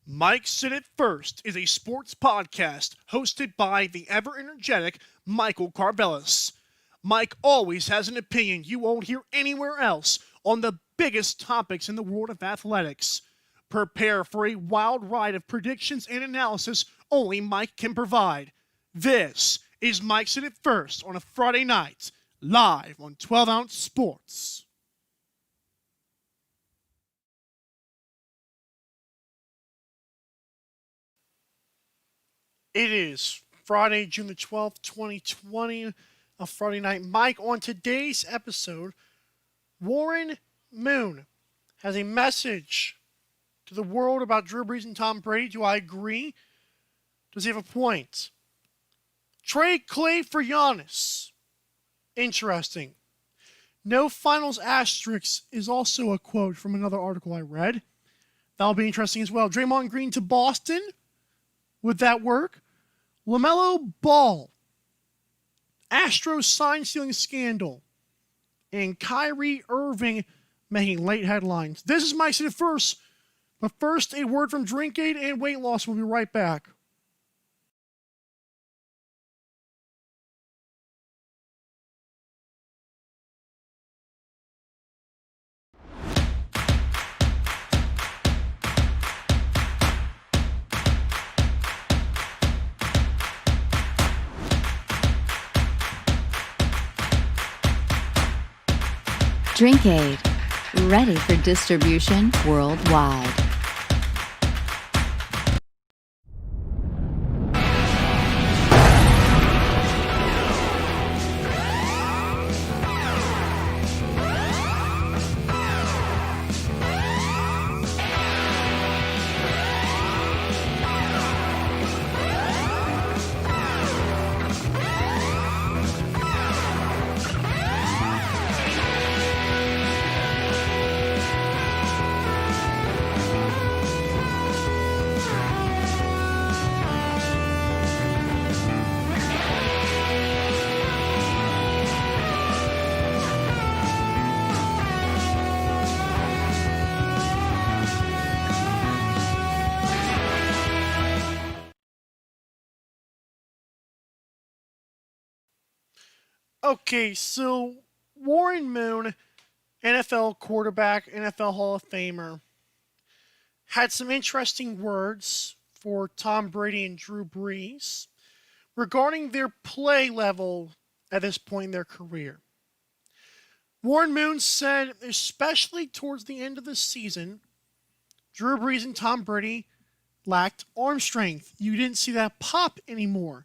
Mike Sit It First is a sports podcast hosted by the ever energetic Michael Carvelis. Mike always has an opinion you won't hear anywhere else on the biggest topics in the world of athletics. Prepare for a wild ride of predictions and analysis only Mike can provide. This is Mike Sit It First on a Friday night, live on 12 Ounce Sports. It is Friday, June the 12th, 2020, a Friday night. Mike, on today's episode, Warren Moon has a message to the world about Drew Brees and Tom Brady. Do I agree? Does he have a point? Trade Clay for Giannis. Interesting. No finals asterisk is also a quote from another article I read. That'll be interesting as well. Draymond Green to Boston. Would that work? LaMelo Ball, Astros sign-stealing scandal, and Kyrie Irving making late headlines. This is Mike Sit It First, but first, a word from Drinkade and weight loss. We'll be right back. Drinkade, ready for distribution worldwide. Okay, so Warren Moon, NFL quarterback, NFL Hall of Famer, had some interesting words for Tom Brady and Drew Brees regarding their play level at this point in their career. Warren Moon said, especially towards the end of the season, Drew Brees and Tom Brady lacked arm strength. You didn't see that pop anymore.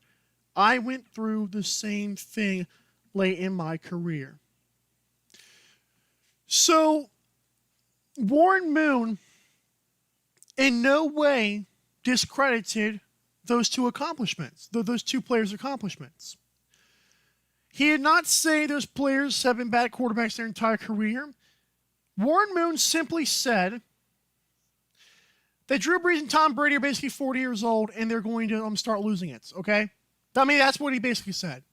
I went through the same thing late in my career. So, Warren Moon in no way discredited those two accomplishments, those two players' accomplishments. He did not say those players have been bad quarterbacks their entire career. Warren Moon simply said that Drew Brees and Tom Brady are basically 40 years old and they're going to start losing it, okay? I mean, that's what he basically said.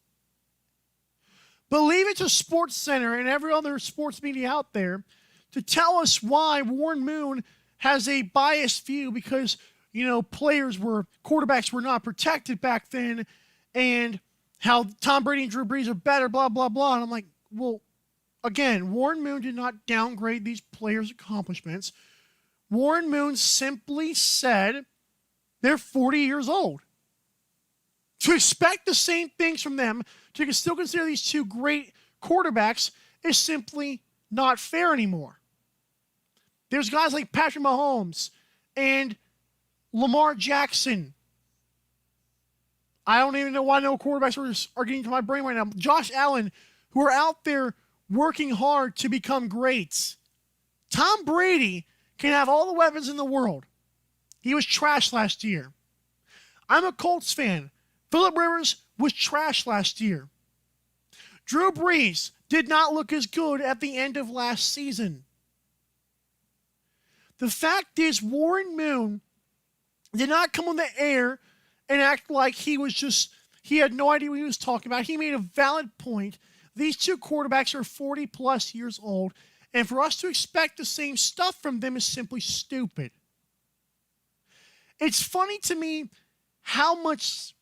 But leave it to SportsCenter and every other sports media out there to tell us why Warren Moon has a biased view because, quarterbacks were not protected back then and how Tom Brady and Drew Brees are better, blah, blah, blah. And I'm like, well, again, Warren Moon did not downgrade these players' accomplishments. Warren Moon simply said they're 40 years old. To expect the same things from them, to still consider these two great quarterbacks, is simply not fair anymore. There's guys like Patrick Mahomes and Lamar Jackson. I don't even know why no quarterbacks are getting to my brain right now. Josh Allen, who are out there working hard to become greats. Tom Brady can have all the weapons in the world. He was trash last year. I'm a Colts fan. Phillip Rivers was trash last year. Drew Brees did not look as good at the end of last season. The fact is, Warren Moon did not come on the air and act like he had no idea what he was talking about. He made a valid point. These two quarterbacks are 40 plus years old, and for us to expect the same stuff from them is simply stupid. It's funny to me how much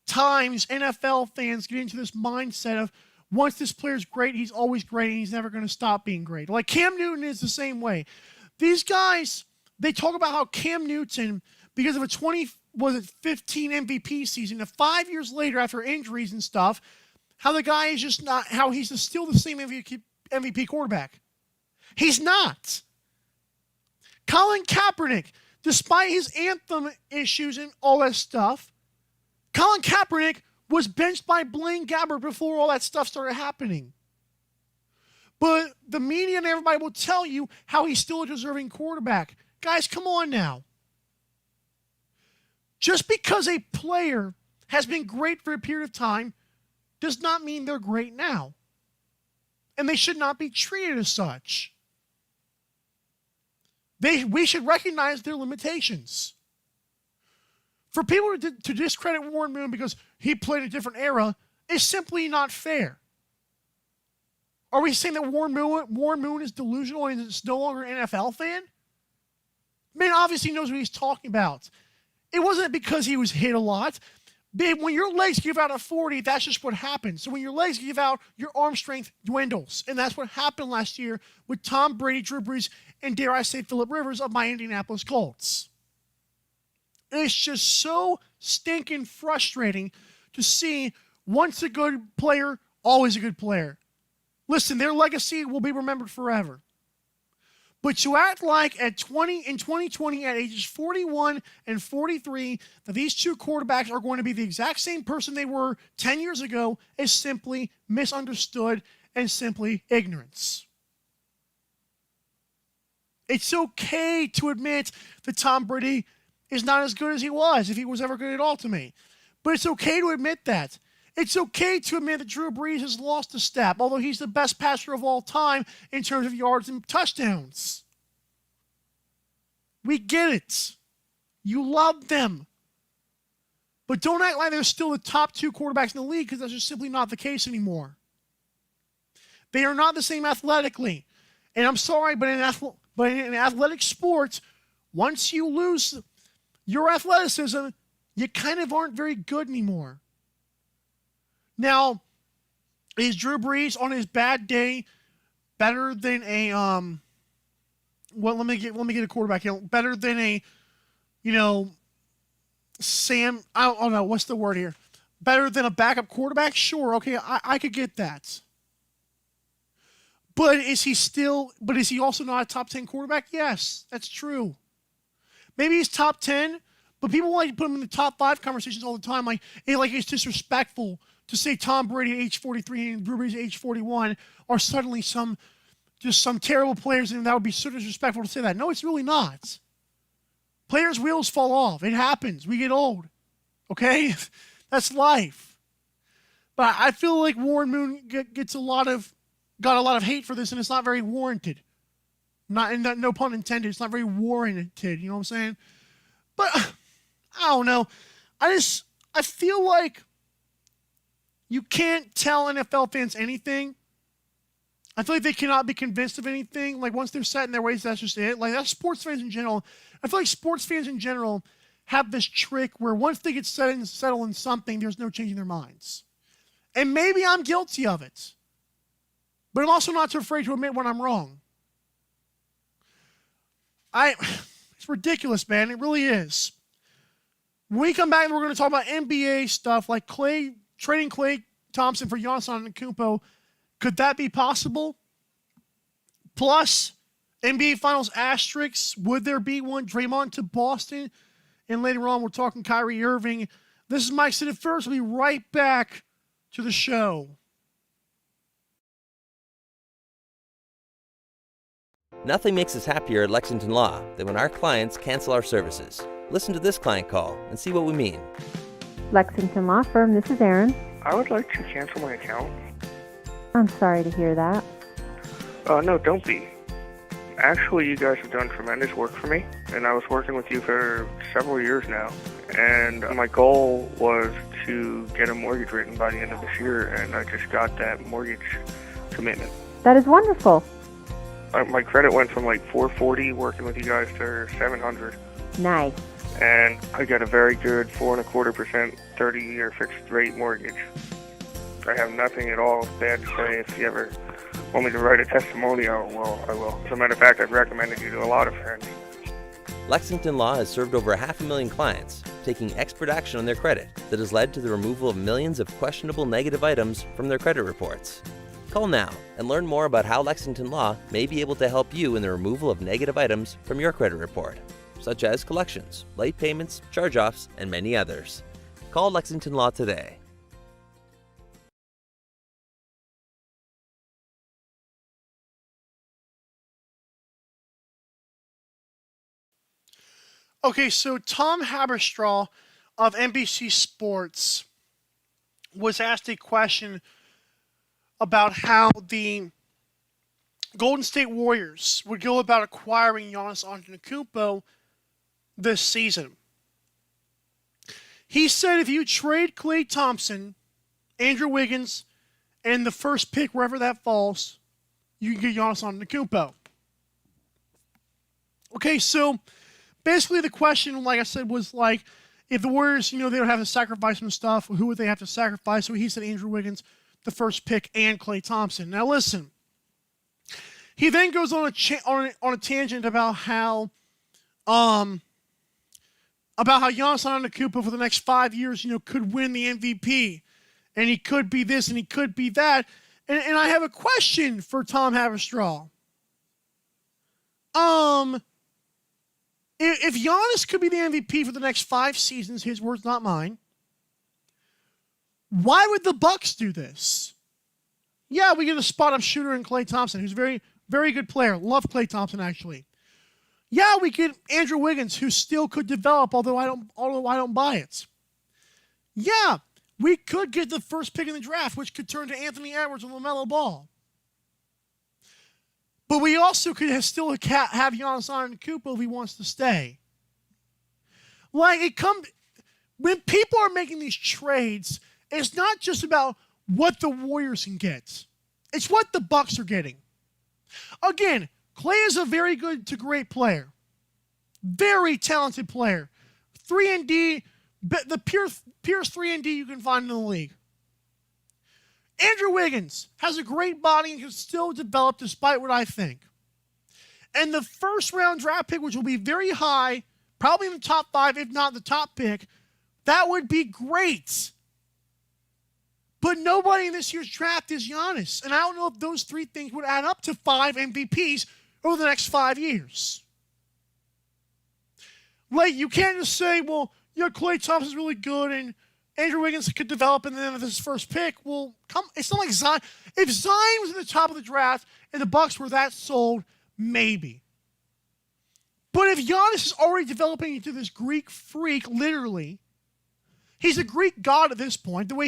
times NFL fans get into this mindset of once this player's great, he's always great and he's never going to stop being great. Like Cam Newton is the same way. These guys, they talk about how Cam Newton, because of a 15 MVP season, 5 years later after injuries and stuff, how the guy is just not, how he's still the same MVP quarterback. He's not. Colin Kaepernick, despite his anthem issues and all that stuff, Colin Kaepernick was benched by Blaine Gabbert before all that stuff started happening. But the media and everybody will tell you how he's still a deserving quarterback. Guys, come on now. Just because a player has been great for a period of time does not mean they're great now. And they should not be treated as such. We should recognize their limitations. For people to discredit Warren Moon because he played a different era is simply not fair. Are we saying that Warren Moon is delusional and is no longer an NFL fan? Man obviously knows what he's talking about. It wasn't because he was hit a lot. When your legs give out at 40, that's just what happens. So when your legs give out, your arm strength dwindles. And that's what happened last year with Tom Brady, Drew Brees, and dare I say Phillip Rivers of my Indianapolis Colts. It's just so stinking frustrating to see once a good player, always a good player. Listen, their legacy will be remembered forever. But to act like in 2020 at ages 41 and 43 that these two quarterbacks are going to be the exact same person they were 10 years ago is simply misunderstood and simply ignorance. It's okay to admit that Tom Brady is not as good as he was, if he was ever good at all to me. But it's okay to admit that. It's okay to admit that Drew Brees has lost a step, although he's the best passer of all time in terms of yards and touchdowns. We get it. You love them. But don't act like they're still the top two quarterbacks in the league, because that's just simply not the case anymore. They are not the same athletically. And I'm sorry, but in athletic sports, once you lose your athleticism, you kind of aren't very good anymore. Now, is Drew Brees on his bad day better than a let me get a quarterback. Better than a, Sam. I don't know what's the word here. Better than a backup quarterback? Sure, okay, I could get that. But is he also not a top 10 quarterback? Yes, that's true. Maybe he's top 10, but people like to put him in the top 5 conversations all the time. Like it's disrespectful to say Tom Brady at age 43 and Drew Brees at age 41 are suddenly some terrible players, and that would be so disrespectful to say that. No, it's really not. Players' wheels fall off. It happens. We get old. Okay? That's life. But I feel like Warren Moon got a lot of hate for this, and it's not very warranted. No pun intended. It's not very warranted. You know what I'm saying? But I don't know. I feel like you can't tell NFL fans anything. I feel like they cannot be convinced of anything. Like, once they're set in their ways, that's just it. Like, that's sports fans in general. I feel like sports fans in general have this trick where once they get settled in something, there's no changing their minds. And maybe I'm guilty of it. But I'm also not too afraid to admit when I'm wrong. It's ridiculous, man. It really is. When we come back, we're going to talk about NBA stuff, like trading Klay Thompson for Giannis Antetokounmpo. Could that be possible? Plus, NBA Finals asterisks. Would there be one? Draymond to Boston. And later on, we're talking Kyrie Irving. This is Mike Siddiq first. We'll be right back to the show. Nothing makes us happier at Lexington Law than when our clients cancel our services. Listen to this client call and see what we mean. Lexington Law Firm, this is Erin. I would like to cancel my account. I'm sorry to hear that. No, don't be. Actually, you guys have done tremendous work for me, and I was working with you for several years now. And my goal was to get a mortgage written by the end of this year, and I just got that mortgage commitment. That is wonderful. My credit went from like 440 working with you guys to 700. Nice. and I got a very good 4.25% 30-year fixed rate mortgage. I have nothing at all bad to say. If you ever want me to write a testimonial, well, I will. As a matter of fact, I've recommended you to a lot of friends. Lexington Law has served over 500,000 clients, taking expert action on their credit that has led to the removal of millions of questionable negative items from their credit reports. Call now and learn more about how Lexington Law may be able to help you in the removal of negative items from your credit report, such as collections, late payments, charge-offs, and many others. Call Lexington Law today. Okay, so Tom Haberstraw of NBC Sports was asked a question about how the Golden State Warriors would go about acquiring Giannis Antetokounmpo this season. He said if you trade Klay Thompson, Andrew Wiggins, and the first pick wherever that falls, you can get Giannis Antetokounmpo. Okay, so basically the question, like I said, was like, if the Warriors, they don't have to sacrifice some stuff, who would they have to sacrifice? So he said Andrew Wiggins, the first pick, and Klay Thompson. Now listen, he then goes on a tangent about how Giannis Antetokounmpo for the next 5 years, could win the MVP, and he could be this and he could be that. And I have a question for Tom Haberstraw. If Giannis could be the MVP for the next 5 seasons, his words, not mine, why would the Bucks do this? Yeah, we get a spot-up shooter in Klay Thompson, who's a very, very good player. Love Klay Thompson, actually. Yeah, we get Andrew Wiggins, who still could develop, although I don't buy it. Yeah, we could get the first pick in the draft, which could turn to Anthony Edwards and LaMelo Ball. But we also could still have Giannis Antetokounmpo if he wants to stay. When people are making these trades, it's not just about what the Warriors can get. It's what the Bucks are getting. Again, Klay is a very good to great player. Very talented player. 3-and-D, the purest 3-and-D you can find in the league. Andrew Wiggins has a great body and can still develop despite what I think. And the first round draft pick, which will be very high, probably in the top 5, if not the top pick, that would be great. But nobody in this year's draft is Giannis. And I don't know if those 3 things would add up to 5 MVPs over the next 5 years. You can't just say, well, Klay Thompson's really good and Andrew Wiggins could develop and then with his first pick. Well, it's not like Zion. If Zion was at the top of the draft and the Bucks were that sold, maybe. But if Giannis is already developing into this Greek freak, literally, he's a Greek god at this point, the way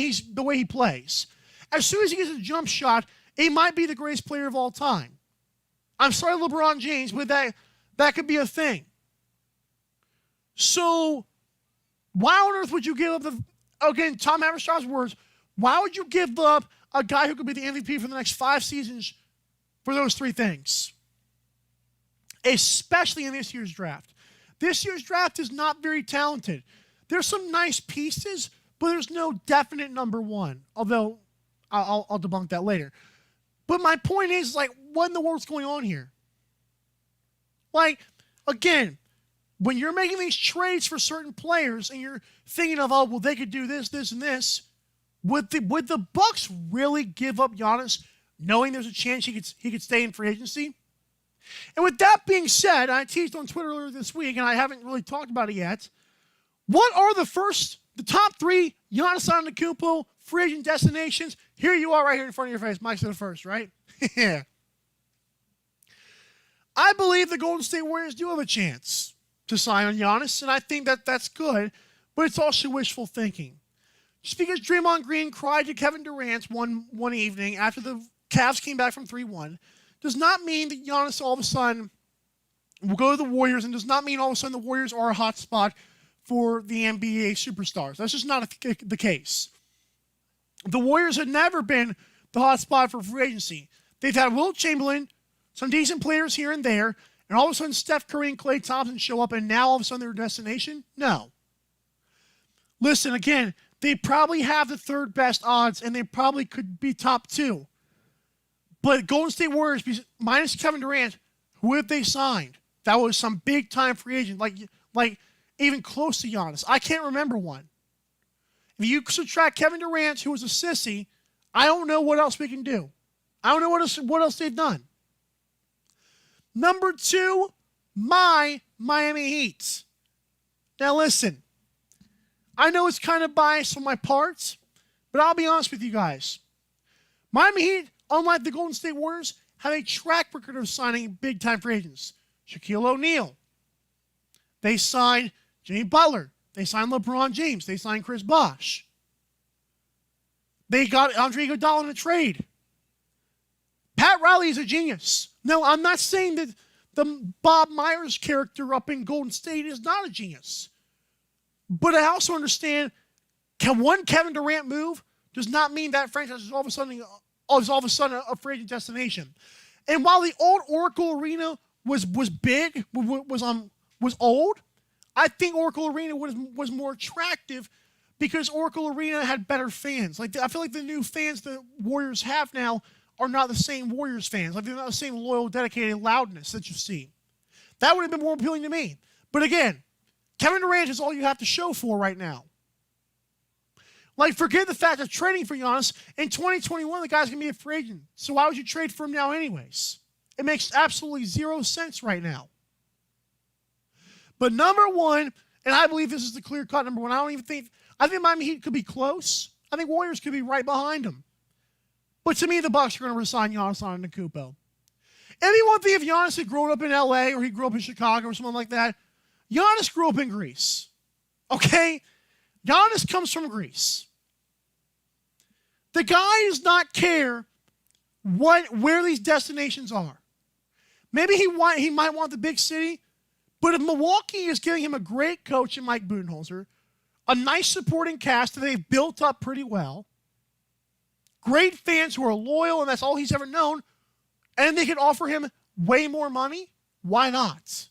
he plays. As soon as he gets a jump shot, he might be the greatest player of all time. I'm sorry, LeBron James, but that could be a thing. So, why on earth would you give up again, Tom Haberstraw's words, why would you give up a guy who could be the MVP for the next 5 seasons for those 3 things? Especially in this year's draft. This year's draft is not very talented. There's some nice pieces, but there's no definite number 1. Although, I'll debunk that later. But my point is, what in the world's going on here? Again, when you're making these trades for certain players and you're thinking of, they could do this, this, and this, would the Bucks really give up Giannis knowing there's a chance he could stay in free agency? And with that being said, I teased on Twitter earlier this week, and I haven't really talked about it yet. What are the top 3 Giannis Antetokounmpo free agent destinations? Here you are right here in front of your face. Mike's the first, right? Yeah. I believe the Golden State Warriors do have a chance to sign on Giannis, and I think that's good, but it's also wishful thinking. Just because Draymond Green cried to Kevin Durant one evening after the Cavs came back from 3-1 does not mean that Giannis all of a sudden will go to the Warriors, and does not mean all of a sudden the Warriors are a hot spot for the NBA superstars. That's just not the case. The Warriors have never been the hot spot for free agency. They've had Wilt Chamberlain, some decent players here and there, and all of a sudden Steph Curry and Klay Thompson show up and now all of a sudden they're a destination? No. Listen, again, they probably have the third best odds and they probably could be top 2. But Golden State Warriors, minus Kevin Durant, who have they signed? That was some big-time free agent, like even close to Giannis. I can't remember one. If you subtract Kevin Durant, who was a sissy, I don't know what else we can do. I don't know what else they've done. Number 2, my Miami Heat. Now listen, I know it's kind of biased on my parts, but I'll be honest with you guys. Miami Heat, unlike the Golden State Warriors, have a track record of signing big-time free agents. Shaquille O'Neal. They signed Jimmy Butler. They signed LeBron James. They signed Chris Bosh. They got Andre Iguodala in a trade. Pat Riley is a genius. No, I'm not saying that the Bob Myers character up in Golden State is not a genius. But I also understand, one Kevin Durant move does not mean that franchise is all of a sudden a free agent destination. And while the old Oracle Arena was big, was old, I think Oracle Arena was more attractive because Oracle Arena had better fans. Like, I feel like the new fans the Warriors have now are not the same Warriors fans. Like, they're not the same loyal, dedicated loudness that you see. That would have been more appealing to me. But again, Kevin Durant is all you have to show for right now. Like, forget the fact of trading for Giannis. In 2021, the guy's going to be a free agent. So why would you trade for him now anyways? It makes absolutely zero sense right now. But number 1, and I believe this is the clear-cut number 1, I think Miami Heat could be close. I think Warriors could be right behind them. But to me, the Bucks are going to resign Giannis Antetokounmpo. Anyone think if Giannis had grown up in LA or he grew up in Chicago or something like that, Giannis grew up in Greece. Okay? Giannis comes from Greece. The guy does not care where these destinations are. Maybe he might want the big city, but if Milwaukee is giving him a great coach in Mike Budenholzer, a nice supporting cast that they've built up pretty well, great fans who are loyal, and that's all he's ever known, and they can offer him way more money, why not?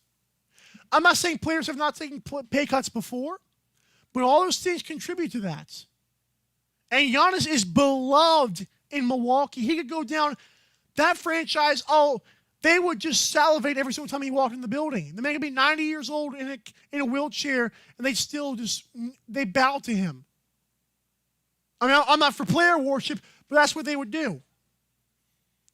I'm not saying players have not taken pay cuts before, but all those things contribute to that. And Giannis is beloved in Milwaukee. He could go down that franchise. They would just salivate every single time he walked in the building. The man could be 90 years old in a wheelchair, and they bow to him. I mean, I'm not for player worship, but that's what they would do.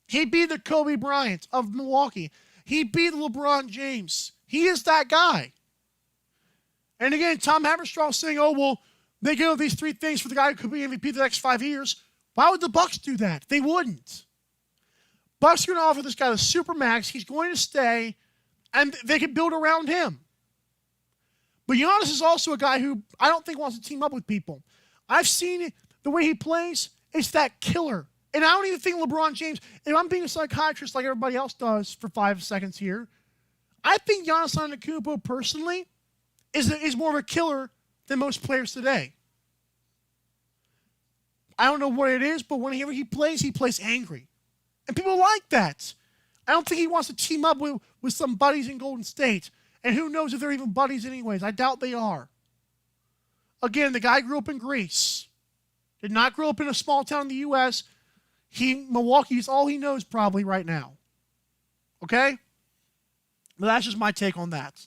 He'd be the Kobe Bryant of Milwaukee. He'd be the LeBron James. He is that guy. And again, Tom Haverstraw saying, they give these 3 things for the guy who could be MVP the next 5 years. Why would the Bucks do that? They wouldn't. Bucks are going to offer this guy the supermax. He's going to stay, and they can build around him. But Giannis is also a guy who I don't think wants to team up with people. I've seen the way he plays. It's that killer. And I don't even think LeBron James, if I'm being a psychiatrist like everybody else does for 5 seconds here, I think Giannis Antetokounmpo personally is more of a killer than most players today. I don't know what it is, but whenever he plays angry. And people like that. I don't think he wants to team up with some buddies in Golden State. And who knows if they're even buddies anyways. I doubt they are. Again, the guy grew up in Greece. Did not grow up in a small town in the U.S. Milwaukee is all he knows probably right now. Okay? But that's just my take on that.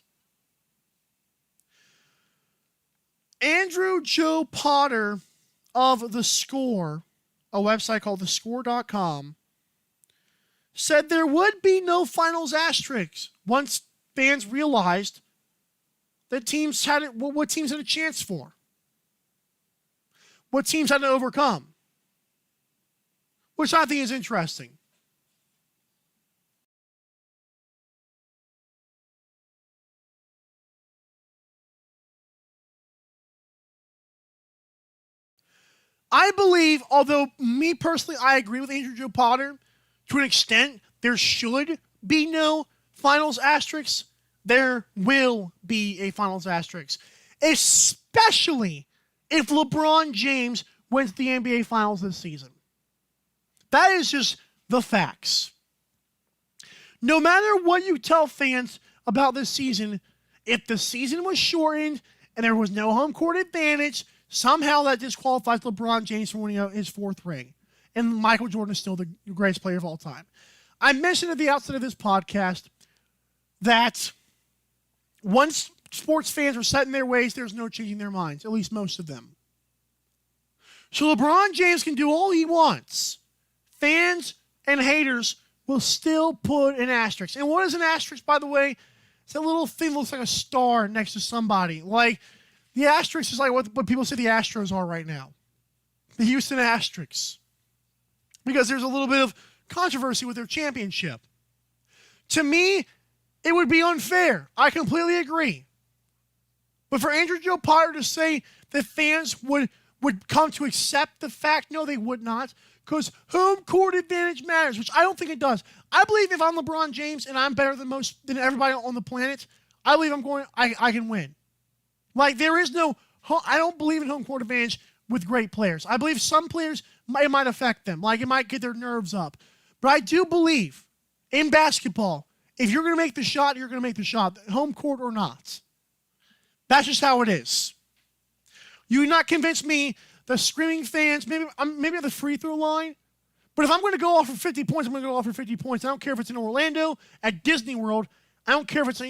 Andrew Joe Potter of The Score, a website called thescore.com, said there would be no finals asterisks once fans realized that teams had what teams had a chance for, what teams had to overcome, which I think is interesting. I believe, although me personally, I agree with Andrew Joe Potter, to an extent, there should be no finals asterisks. There will be a finals asterisk, especially if LeBron James wins the NBA Finals this season. That is just the facts. No matter what you tell fans about this season, if the season was shortened and there was no home court advantage, somehow that disqualifies LeBron James from winning his 4th ring. And Michael Jordan is still the greatest player of all time. I mentioned at the outset of this podcast that once sports fans are set in their ways, there's no changing their minds, at least most of them. So LeBron James can do all he wants. Fans and haters will still put an asterisk. And what is an asterisk, by the way? It's a little thing that looks like a star next to somebody. Like, the asterisk is like what people say the Astros are right now. The Houston Asterix. Because there's a little bit of controversy with their championship. To me, it would be unfair. I completely agree. But for Andrew Joe Potter to say that fans would come to accept the fact, no, they would not. Because home court advantage matters, which I don't think it does. I believe if I'm LeBron James and I'm better than everybody on the planet, I believe I can win. Like, there is no, I don't believe in home court advantage with great players. I believe some players, it might affect them. Like, it might get their nerves up. But I do believe in basketball, if you're going to make the shot, you're going to make the shot, home court or not. That's just how it is. You would not convince me, the screaming fans, maybe at the free throw line, but if I'm going to go off for 50 points, I'm going to go off for 50 points. I don't care if it's in Orlando, at Disney World. I don't care if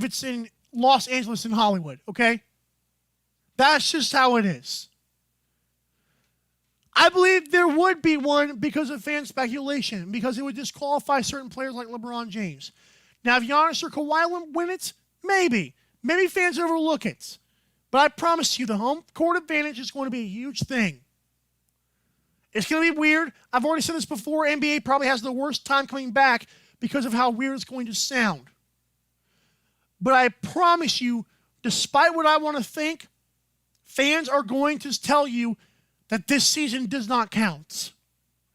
it's in Los Angeles and Hollywood, okay? That's just how it is. I believe there would be one because of fan speculation, because it would disqualify certain players like LeBron James. Now, if Giannis or Kawhi win it, maybe. Maybe fans overlook it. But I promise you, the home court advantage is going to be a huge thing. It's going to be weird. I've already said this before. NBA probably has the worst time coming back because of how weird it's going to sound. But I promise you, despite what I want to think, fans are going to tell you that this season does not count.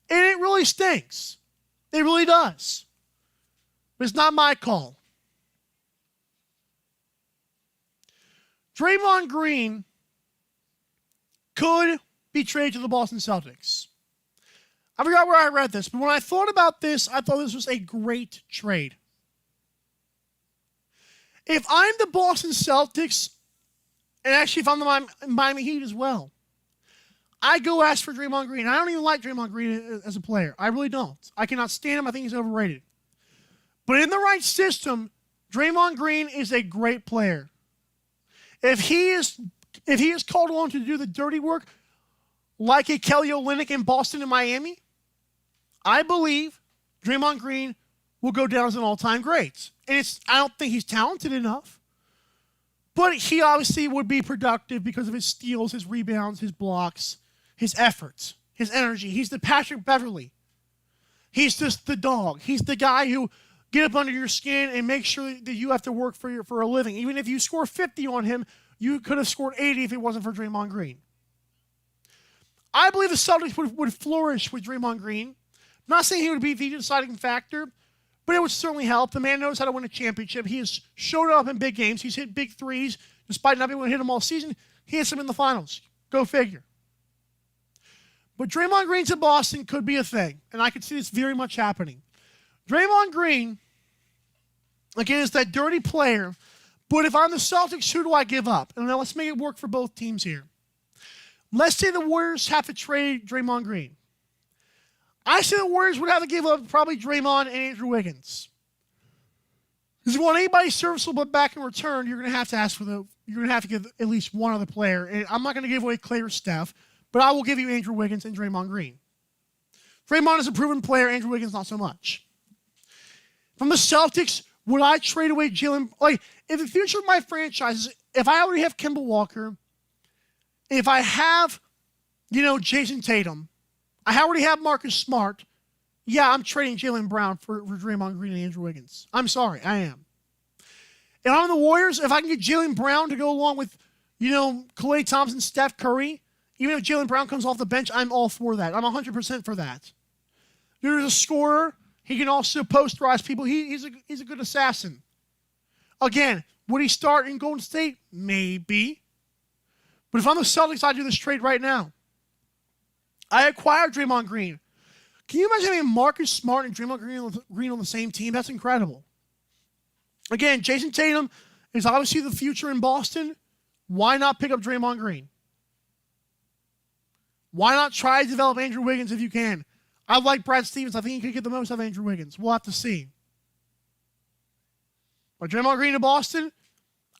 And it really stinks. It really does. But it's not my call. Draymond Green could be traded to the Boston Celtics. I forgot where I read this, but when I thought about this, I thought this was a great trade. If I'm the Boston Celtics, and actually if I'm the Miami Heat as well, I go ask for Draymond Green. I don't even like Draymond Green as a player. I really don't. I cannot stand him. I think he's overrated. But in the right system, Draymond Green is a great player. If he is called on to do the dirty work, like a Kelly Olynyk in Boston and Miami, I believe Draymond Green will go down as an all-time great. And I don't think he's talented enough, but he obviously would be productive because of his steals, his rebounds, his blocks, his efforts, his energy. He's the Patrick Beverly. He's just the dog. He's the guy who get up under your skin and make sure that you have to work for a living. Even if you score 50 on him, you could have scored 80 if it wasn't for Draymond Green. I believe the Celtics would flourish with Draymond Green. I'm not saying he would be the deciding factor, but it would certainly help. The man knows how to win a championship. He has showed up in big games. He's hit big threes. Despite not being able to hit them all season, he hits them in the finals. Go figure. But Draymond Green to Boston could be a thing, and I could see this very much happening. Draymond Green, again, is that dirty player, but if I'm the Celtics, who do I give up? And now let's make it work for both teams here. Let's say the Warriors have to trade Draymond Green. I say the Warriors would have to give up probably Draymond and Andrew Wiggins. Because if you want anybody serviceable back in return, you're going to have to give at least one other player. And I'm not going to give away Clay or Steph, but I will give you Andrew Wiggins and Draymond Green. Draymond is a proven player. Andrew Wiggins not so much. From the Celtics, would I trade away Jalen? Like, in the future of my franchises, if I already have Kemba Walker, if I have, Jason Tatum, I already have Marcus Smart, yeah, I'm trading Jaylen Brown for Draymond Green and Andrew Wiggins. I'm sorry, I am. And I'm the Warriors, if I can get Jaylen Brown to go along with, Klay Thompson, Steph Curry, even if Jaylen Brown comes off the bench, I'm all for that. I'm 100% for that. There's a scorer. He can also posterize people. He's a good assassin. Again, would he start in Golden State? Maybe. But if I'm the Celtics, I'd do this trade right now. I acquired Draymond Green Can you imagine having Marcus Smart and Draymond Green on the same team? That's incredible. Again, Jason Tatum is obviously the future in Boston. Why not pick up Draymond Green? Why not try to develop Andrew Wiggins if you can? I like Brad Stevens. I think he could get the most out of Andrew Wiggins. We'll have to see. But Draymond Green to Boston,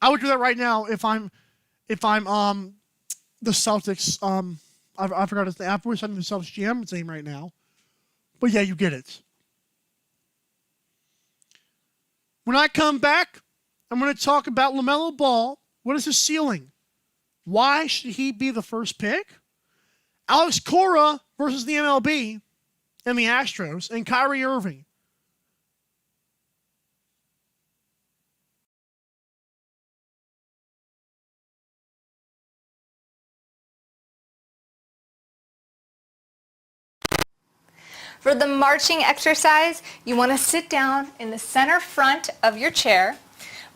I would do that right now if I'm the Celtics. I forgot his name. I wish I knew the Celtics GM's name right now. But yeah, you get it. When I come back, I'm going to talk about LaMelo Ball. What is his ceiling? Why should he be the first pick? Alex Cora versus the MLB and the Astros and Kyrie Irving. For the marching exercise, you want to sit down in the center front of your chair,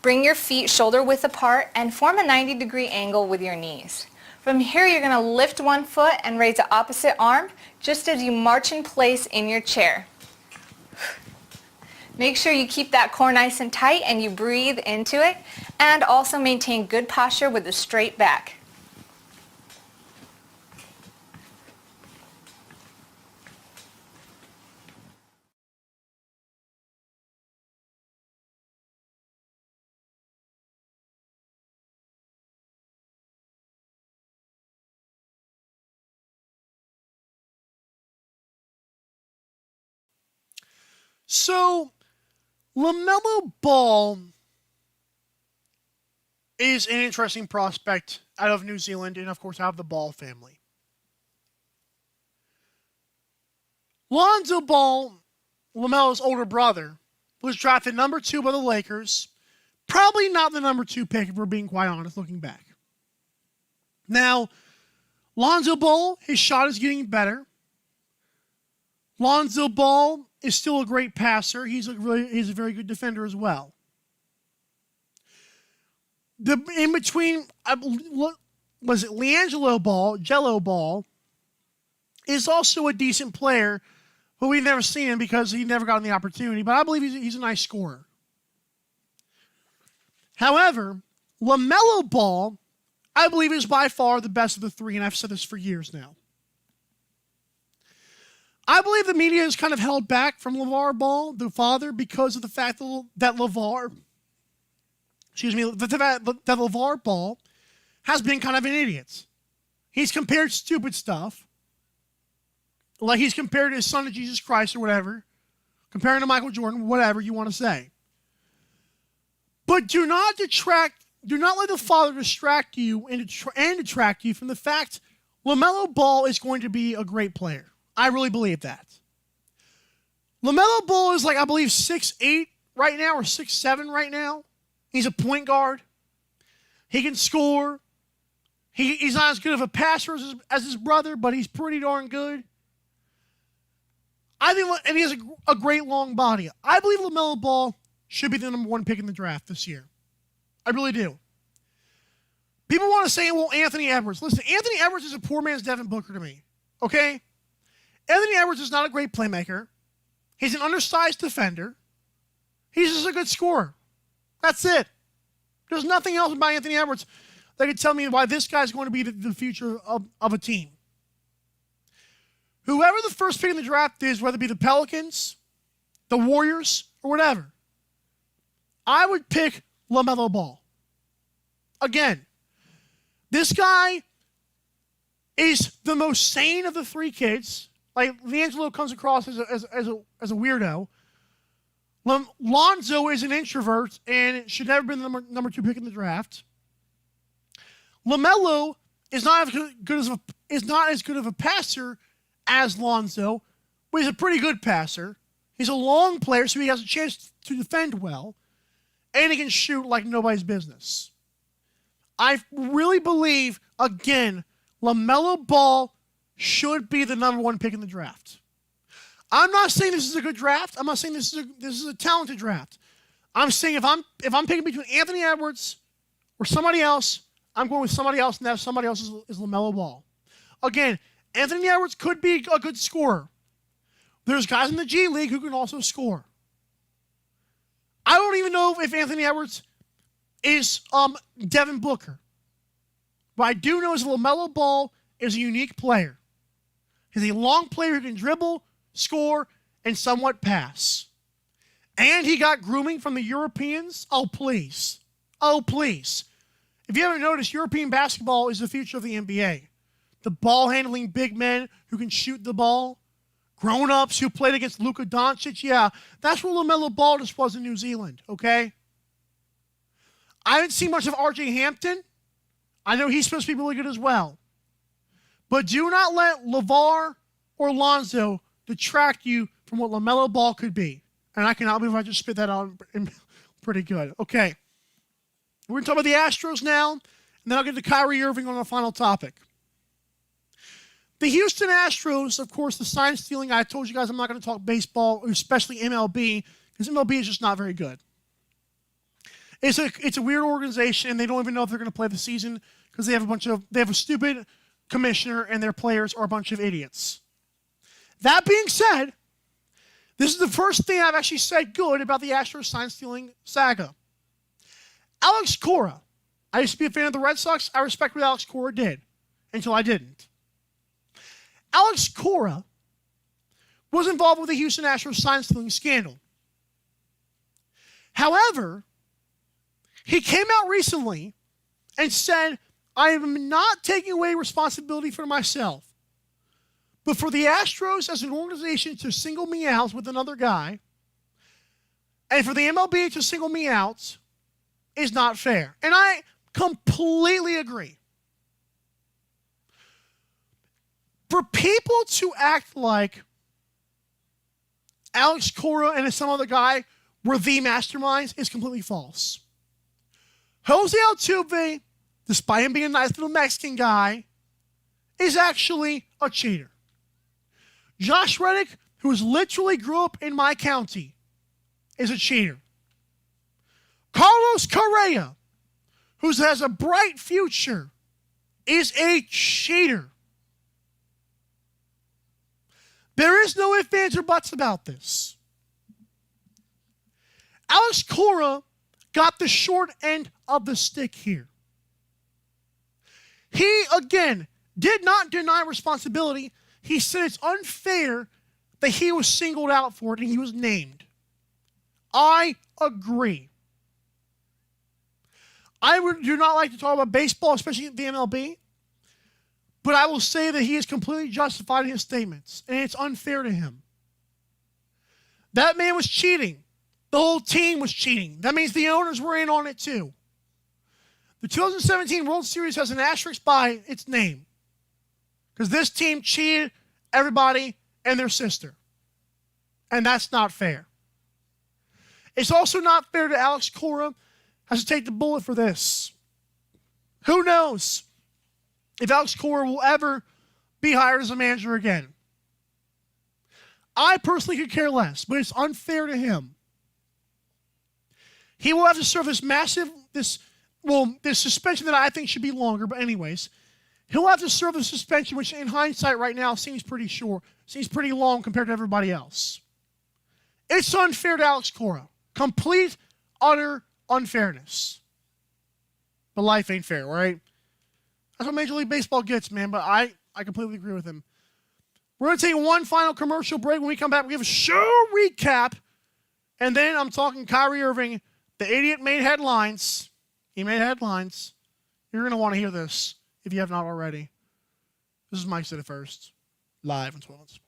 bring your feet shoulder width apart, and form a 90-degree angle with your knees. From here, you're going to lift one foot and raise the opposite arm, just as you march in place in your chair. Make sure you keep that core nice and tight and you breathe into it, and also maintain good posture with a straight back. So, LaMelo Ball is an interesting prospect out of New Zealand and, of course, out of the Ball family. Lonzo Ball, LaMelo's older brother, was drafted number 2 by the Lakers. Probably not the number 2 pick, if we're being quite honest, looking back. Now, Lonzo Ball, his shot is getting better. Lonzo Ball is still a great passer. He's a very good defender as well. In between, was it LiAngelo Ball, Jello Ball, is also a decent player, but we've never seen him because he never got the opportunity. But I believe he's a nice scorer. However, LaMelo Ball, I believe, is by far the best of the three, and I've said this for years now. I believe the media is kind of held back from LeVar Ball, the father, because of the fact that LeVar Ball has been kind of an idiot. He's compared stupid stuff. Like he's compared his son to Jesus Christ or whatever. Comparing to Michael Jordan, whatever you want to say. But do not let the father distract you and detract you from the fact LaMelo Ball is going to be a great player. I really believe that. LaMelo Ball is I believe 6'8" right now or 6'7" right now. He's a point guard. He can score. He's not as good of a passer as his brother, but he's pretty darn good. And he has a great long body. I believe LaMelo Ball should be the number 1 pick in the draft this year. I really do. People want to say, well, Anthony Edwards. Listen, Anthony Edwards is a poor man's Devin Booker to me. Okay? Anthony Edwards is not a great playmaker. He's an undersized defender. He's just a good scorer. That's it. There's nothing else about Anthony Edwards that could tell me why this guy's going to be the future of a team. Whoever the first pick in the draft is, whether it be the Pelicans, the Warriors, or whatever, I would pick LaMelo Ball. Again, this guy is the most sane of the 3 kids. Like, LiAngelo comes across as a weirdo. Lonzo is an introvert and should never have been the number 2 pick in the draft. LaMelo is not as good of a passer as Lonzo, but he's a pretty good passer. He's a long player, so he has a chance to defend well, and he can shoot like nobody's business. I really believe, again, LaMelo Ball should be the number 1 pick in the draft. I'm not saying this is a good draft. I'm not saying this is a talented draft. I'm saying if I'm picking between Anthony Edwards or somebody else, I'm going with somebody else, and that somebody else is LaMelo Ball. Again, Anthony Edwards could be a good scorer. There's guys in the G League who can also score. I don't even know if Anthony Edwards is Devin Booker. What I do know is LaMelo Ball is a unique player. He's a long player who can dribble, score, and somewhat pass. And he got grooming from the Europeans. Oh, please. Oh, please. If you haven't noticed, European basketball is the future of the NBA. The ball-handling big men who can shoot the ball. Grown-ups who played against Luka Doncic. Yeah, that's where LaMelo Ball just was in New Zealand, okay? I haven't seen much of R.J. Hampton. I know he's supposed to be really good as well. But do not let LeVar or Lonzo detract you from what LaMelo Ball could be. And I cannot believe I just spit that out pretty good. Okay. We're going to talk about the Astros now, and then I'll get to Kyrie Irving on the final topic. The Houston Astros, of course, the sign stealing. I told you guys I'm not going to talk baseball, especially MLB, because MLB is just not very good. It's a weird organization, and they don't even know if they're going to play the season because they have a stupid commissioner, and their players are a bunch of idiots. That being said, this is the first thing I've actually said good about the Astros sign stealing saga. Alex Cora. I used to be a fan of the Red Sox. I respect what Alex Cora did until I didn't. Alex Cora was involved with the Houston Astros sign stealing scandal. However, he came out recently and said, I am not taking away responsibility for myself, but for the Astros as an organization to single me out with another guy, and for the MLB to single me out, is not fair. And I completely agree. For people to act like Alex Cora and some other guy were the masterminds is completely false. Jose Altuve, despite him being a nice little Mexican guy, is actually a cheater. Josh Reddick, who literally grew up in my county, is a cheater. Carlos Correa, who has a bright future, is a cheater. There is no ifs, ands, or buts about this. Alex Cora got the short end of the stick here. He, again, did not deny responsibility. He said it's unfair that he was singled out for it and he was named. I agree. I do not like to talk about baseball, especially the MLB, but I will say that he is completely justified in his statements, and it's unfair to him. That man was cheating. The whole team was cheating. That means the owners were in on it too. The 2017 World Series has an asterisk by its name because this team cheated everybody and their sister, and that's not fair. It's also not fair to Alex Cora has to take the bullet for this. Who knows if Alex Cora will ever be hired as a manager again. I personally could care less, but it's unfair to him. He will have to serve this suspension that I think should be longer, but anyways, he'll have to serve the suspension, which in hindsight right now seems pretty long compared to everybody else. It's unfair to Alex Cora. Complete, utter unfairness. But life ain't fair, right? That's what Major League Baseball gets, man, but I completely agree with him. We're going to take one final commercial break. When we come back, we have a show recap, and then I'm talking Kyrie Irving. The idiot made headlines. He made headlines. You're going to want to hear this if you have not already. This is Mike Said It First, live on 12 on Sports.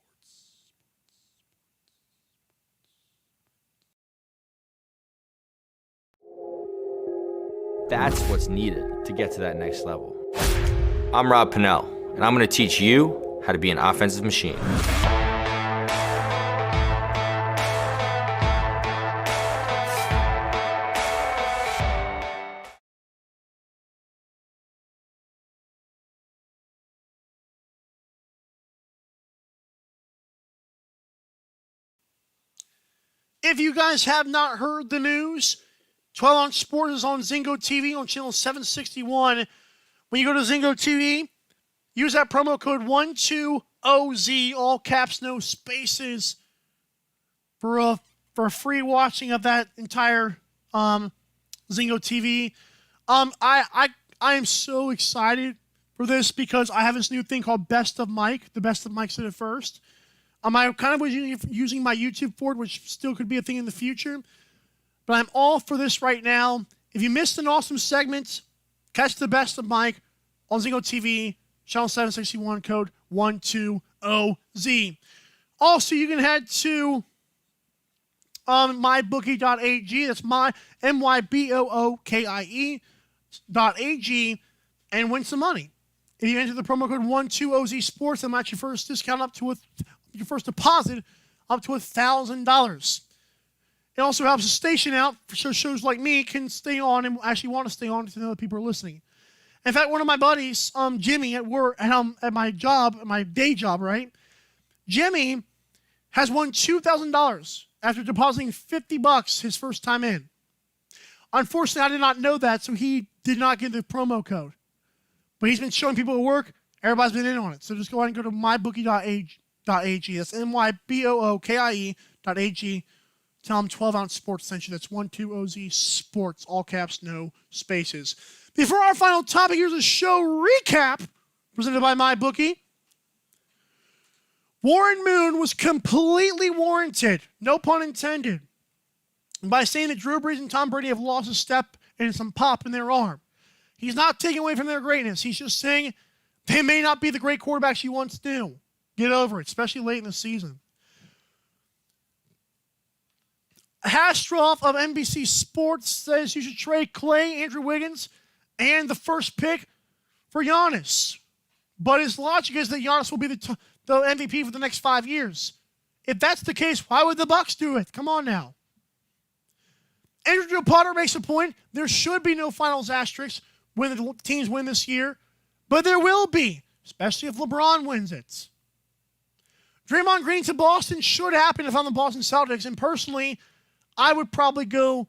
That's what's needed to get to that next level. I'm Rob Pennell, and I'm going to teach you how to be an offensive machine. If you guys have not heard the news, 12 on Sports is on Zingo TV on channel 761. When you go to Zingo TV, use that promo code 120Z, all caps, no spaces, for free watching of that entire Zingo TV. I am so excited for this because I have this new thing called Best of Mike. The Best of Mike said it first. I kind of was using my YouTube for it, which still could be a thing in the future. But I'm all for this right now. If you missed an awesome segment, catch the Best of Mike on Zingo TV, channel 761, code 120Z. Also, you can head to mybookie.ag. That's mybookie.ag and win some money. If you enter the promo code 120Z Sports, they'll match your first discount up to your first deposit up to $1,000. It also helps the station out so shows like me can stay on and actually want to stay on to know that people are listening. In fact, one of my buddies, Jimmy, at work, at my job, my day job, right? Jimmy has won $2,000 after depositing $50 his first time in. Unfortunately, I did not know that, so he did not get the promo code. But he's been showing people at work. Everybody's been in on it. So just go ahead and go to mybookie.ag. That's mybookie.ag. Tell them 12-ounce sports sent you. That's 120Z Sports, all caps, no spaces. Before our final topic, here's a show recap presented by MyBookie. Warren Moon was completely warranted, no pun intended, by saying that Drew Brees and Tom Brady have lost a step and some pop in their arm. He's not taking away from their greatness. He's just saying they may not be the great quarterbacks you once knew. Get over it, especially late in the season. Hastroff of NBC Sports says you should trade Clay, Andrew Wiggins, and the first pick for Giannis. But his logic is that Giannis will be the MVP for the next 5 years. If that's the case, why would the Bucks do it? Come on now. Andrew Potter makes a point. There should be no finals asterisks when the teams win this year, but there will be, especially if LeBron wins it. Draymond Green to Boston should happen if I'm the Boston Celtics, and personally, I would probably go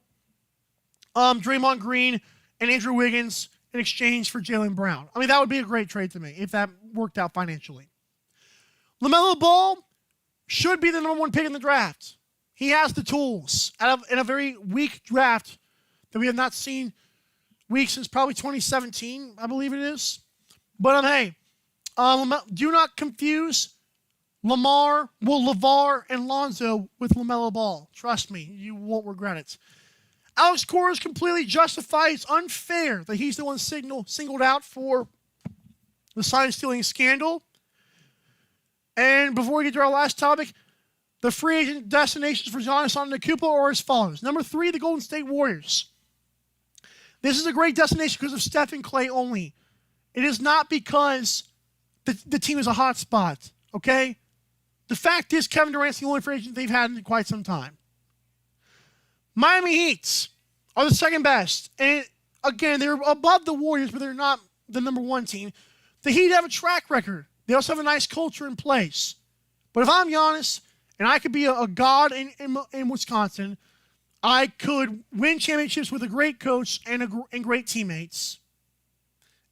Draymond Green and Andrew Wiggins in exchange for Jaylen Brown. I mean, that would be a great trade to me if that worked out financially. LaMelo Ball should be the number one pick in the draft. He has the tools in a very weak draft that we have not seen weak since probably 2017, I believe it is. But hey, do not confuse LeVar and Lonzo with LaMelo Ball. Trust me, you won't regret it. Alex Cora is completely justified. It's unfair that he's the one singled out for the sign-stealing scandal. And before we get to our last topic, the free agent destinations for Giannis Antetokounmpo are as follows. Number 3, the Golden State Warriors. This is a great destination because of Steph and Clay only. It is not because the team is a hot spot, okay? The fact is Kevin Durant's the only free agent they've had in quite some time. Miami Heat are the second best. And again, they're above the Warriors, but they're not the number one team. The Heat have a track record. They also have a nice culture in place. But if I'm Giannis and I could be a god in Wisconsin, I could win championships with a great coach and great teammates.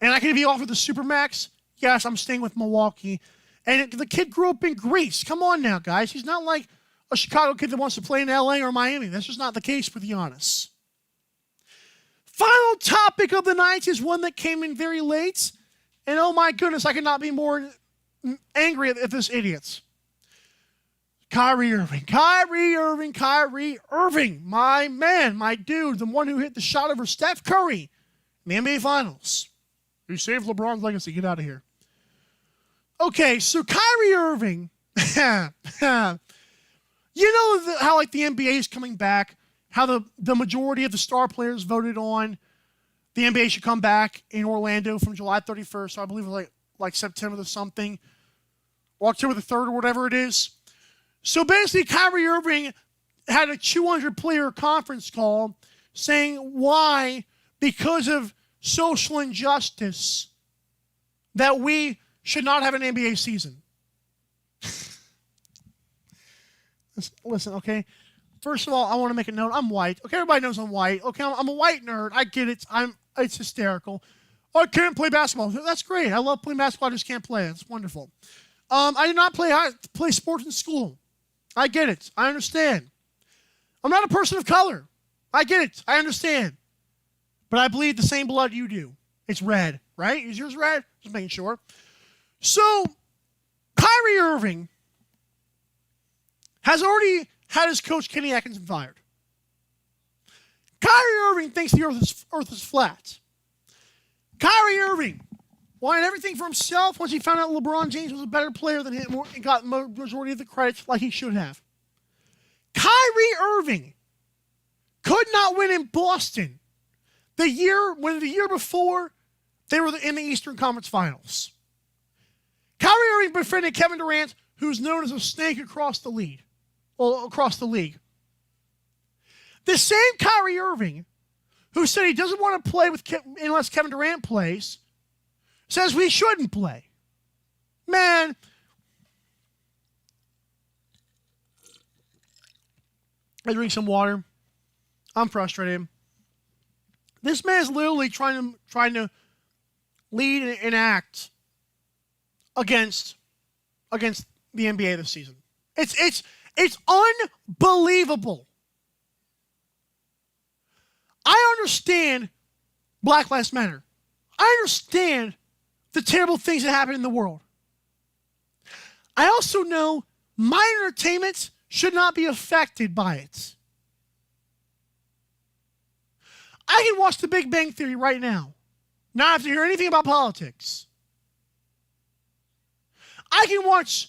And I could be offered the Supermax. Yes, I'm staying with Milwaukee. And the kid grew up in Greece. Come on now, guys. He's not like a Chicago kid that wants to play in LA or Miami. That's just not the case with Giannis. Final topic of the night is one that came in very late. And oh my goodness, I could not be more angry at this idiot. Kyrie Irving. My man, my dude, the one who hit the shot over Steph Curry in the NBA Finals. Who saved LeBron's legacy. Get out of here. Okay, so Kyrie Irving, you know how like the NBA is coming back, how the majority of the star players voted on the NBA should come back in Orlando from July 31st, so I believe it like September the something, or October the 3rd or whatever it is. So basically, Kyrie Irving had a 200-player conference call saying why, because of social injustice, that we should not have an NBA season. Listen, okay? First of all, I want to make a note. I'm white. Okay, everybody knows I'm white. Okay, I'm a white nerd. I get it. It's hysterical. Oh, I can't play basketball. That's great. I love playing basketball. I just can't play it. It's wonderful. I did not play sports in school. I get it. I understand. I'm not a person of color. I get it. I understand. But I bleed the same blood you do. It's red, right? Is yours red? Just making sure. So, Kyrie Irving has already had his coach, Kenny Atkinson, fired. Kyrie Irving thinks the earth is flat. Kyrie Irving wanted everything for himself once he found out LeBron James was a better player than him and got the majority of the credit like he should have. Kyrie Irving could not win in Boston the year before they were in the Eastern Conference Finals. Kyrie Irving befriended Kevin Durant, who's known as a snake across the league. The same Kyrie Irving, who said he doesn't want to play unless Kevin Durant plays, says we shouldn't play. Man, I drink some water. I'm frustrated. This man is literally trying to lead and act against the NBA this season. It's unbelievable. I understand Black Lives Matter. I understand the terrible things that happen in the world. I also know my entertainment should not be affected by it. I can watch The Big Bang Theory right now, not have to hear anything about politics. I can watch,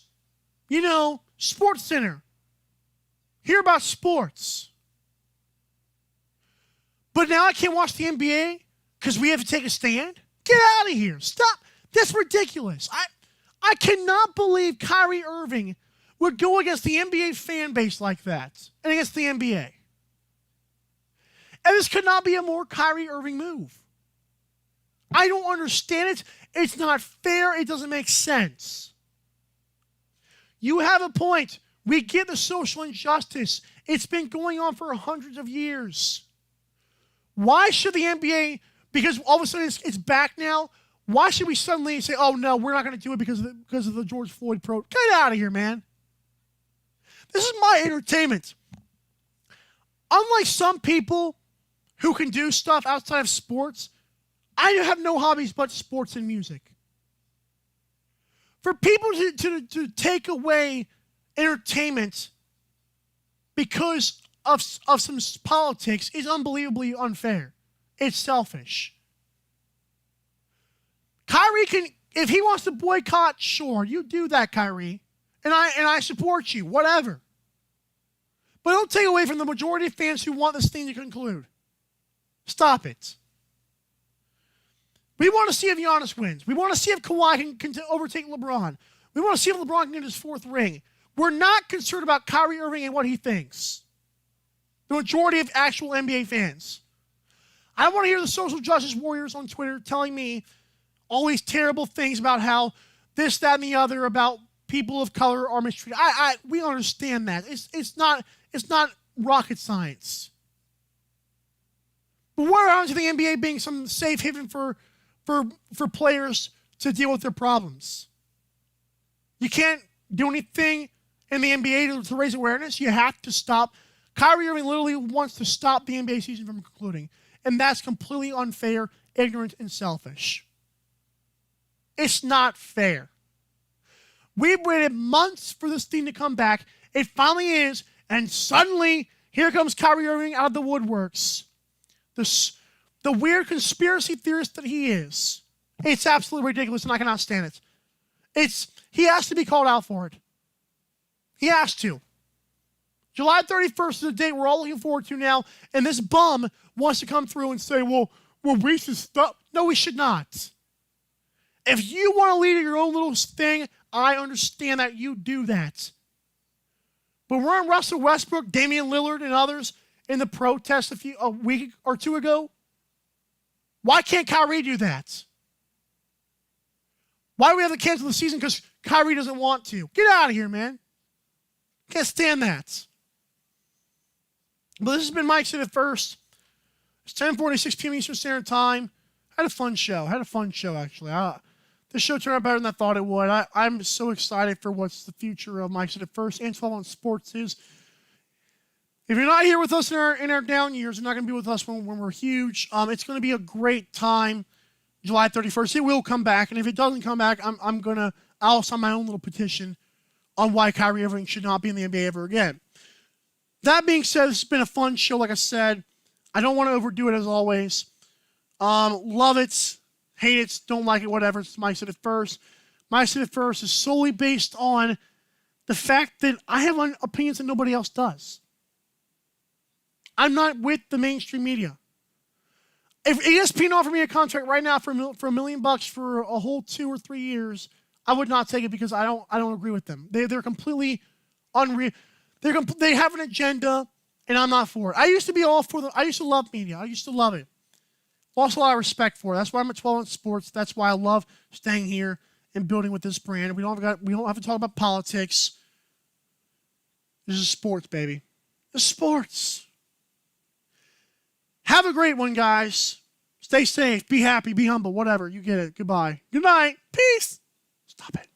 Sports Center, hear about sports. But now I can't watch the NBA because we have to take a stand? Get out of here. Stop. That's ridiculous. I cannot believe Kyrie Irving would go against the NBA fan base like that and against the NBA. And this could not be a more Kyrie Irving move. I don't understand it. It's not fair. It doesn't make sense. You have a point. We get the social injustice. It's been going on for hundreds of years. Why should the NBA, because all of a sudden it's back now, why should we suddenly say, oh no, we're not going to do it because of the George Floyd pro? Get out of here, man. This is my entertainment. Unlike some people who can do stuff outside of sports, I have no hobbies but sports and music. For people to take away entertainment because of some politics is unbelievably unfair. It's selfish. Kyrie can, if he wants to boycott, sure, you do that, Kyrie. And I support you, whatever. But don't take away from the majority of fans who want this thing to conclude. Stop it. We want to see if Giannis wins. We want to see if Kawhi can overtake LeBron. We want to see if LeBron can get his fourth ring. We're not concerned about Kyrie Irving and what he thinks. The majority of actual NBA fans. I want to hear the social justice warriors on Twitter telling me all these terrible things about how this, that, and the other about people of color are mistreated. We understand that. It's not rocket science. But what happens to the NBA being some safe haven for players to deal with their problems? You can't do anything in the NBA to raise awareness. You have to stop. Kyrie Irving literally wants to stop the NBA season from concluding. And that's completely unfair, ignorant, and selfish. It's not fair. We've waited months for this thing to come back. It finally is. And suddenly, here comes Kyrie Irving out of the woodworks. The weird conspiracy theorist that he is. It's absolutely ridiculous, and I cannot stand it. He has to be called out for it. He has to. July 31st is the date we're all looking forward to now, and this bum wants to come through and say, well, we should stop. No, we should not. If you want to lead your own little thing, I understand that you do that. But weren't Russell Westbrook, Damian Lillard, and others in the protest a week or two ago? Why can't Kyrie do that? Why do we have to cancel the season? Because Kyrie doesn't want to. Get out of here, man. Can't stand that. But this has been Mike Said It First. It's 10:46 p.m. Eastern Standard Time. Had a fun show, actually. the show turned out better than I thought it would. I'm so excited for what's the future of Mike Said It First and 12 on Sports is. If you're not here with us in our down years, you're not going to be with us when we're huge. It's going to be a great time. July 31st, it will come back, and if it doesn't come back, I'll sign my own little petition on why Kyrie Irving should not be in the NBA ever again. That being said, this has been a fun show. Like I said, I don't want to overdo it as always. Love it, hate it, don't like it, whatever. It's Mike Said It First. Mike Said It First is solely based on the fact that I have opinions that nobody else does. I'm not with the mainstream media. If ESPN offered me a contract right now for $1 million for a whole 2 or 3 years, I would not take it because I don't agree with them. They're completely unreal. They have an agenda, and I'm not for it. I used to be all for them. I used to love media. I used to love it. Lost a lot of respect for it. That's why I'm at 12 on Sports. That's why I love staying here and building with this brand. We don't have to talk about politics. This is sports, baby. This is sports. Have a great one, guys. Stay safe. Be happy. Be humble. Whatever. You get it. Goodbye. Good night. Peace. Stop it.